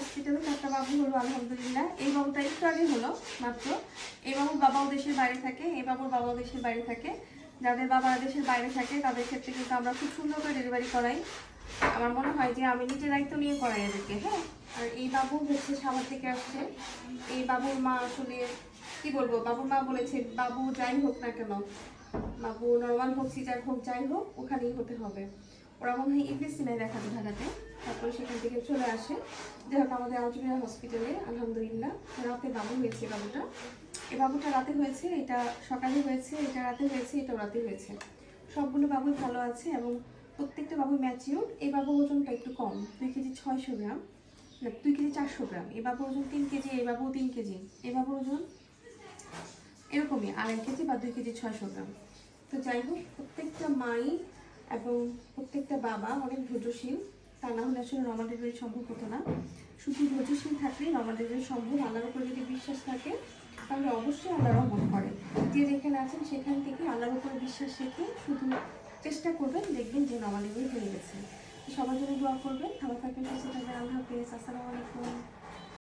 হসপিটালে 4টা বাবু হলো আলহামদুলিল্লাহ। এই বাবুটা একটু আগে হলো মাত্র। এই বাবুর বাবাও দেশের বাইরে থাকে, এই বাবুর বাবাও দেশের বাইরে থাকে। যাদের বাবা দেশের বাইরে থাকে তাদের ক্ষেত্রে কিন্তু আমরা খুব সুন্দর করে ডেলিভারি করাই। আমার মনে হয় যে আমি নিজের দায়িত্ব নিয়ে করাই এদেরকে। হ্যাঁ, আর এই বাবু হচ্ছে সাভার থেকে আসছে। এই বাবুর মা আসলে কি বলবো, বাবুর মা বলেছে বাবু যাই হোক না কেন, বাবু নর্মাল হোক সিজার হোক যাই হোক ওখানেই হতে হবে। ওরা মনে হয় ইপিসিনে দেখাতে ঢাকাতে, তারপরে সেখান থেকে চলে আসে। যাই হোক আমাদের আলজুবিয়া হসপিটালে আলহামদুলিল্লাহ রাতে বাবু হয়েছে। বাবুটা এই বাবুটা রাতে হয়েছে, এটা সকালে হয়েছে, এটা রাতে হয়েছে, এটাও রাতে হয়েছে। সবগুলো বাবুই ভালো আছে এবং প্রত্যেকটা বাবু ম্যাচিউর। এই বাবুর ওজনটা একটু কম, 2 কেজি 600 গ্রাম, না 2 কেজি 400 গ্রাম। এই বাবুর ওজন 3 কেজি, এই বাবু 3 কেজি। এই বাবুর ওজন এরকমই 2.5 কেজি বা 2 কেজি 600 গ্রাম। তো যাই হোক, প্রত্যেকটা মাই এবং প্রত্যেকটা বাবা অনেক ধৈর্যশীল। তা না হলে আসলে নর্মাল ডেলিভারি সম্ভব হতো না। শুধু ধৈর্যশীল থাকলেই নর্মাল ডেলিভারি সম্ভব। আল্লাহর উপরে যদি বিশ্বাস থাকে তাহলে অবশ্যই আল্লাহ রহমত করে। যে যেখানে আছেন সেখান থেকে আল্লাহর উপরে বিশ্বাস রেখে শুধু চেষ্টা করবেন, দেখবেন যে নর্মাল ডেলিভারি হয়ে গেছে। সবার জন্য দোয়া করবেন। ভালো থাকবেন, সুস্থ থাকবেন। আল্লাহ হাফেজ। আসসালামু আলাইকুম।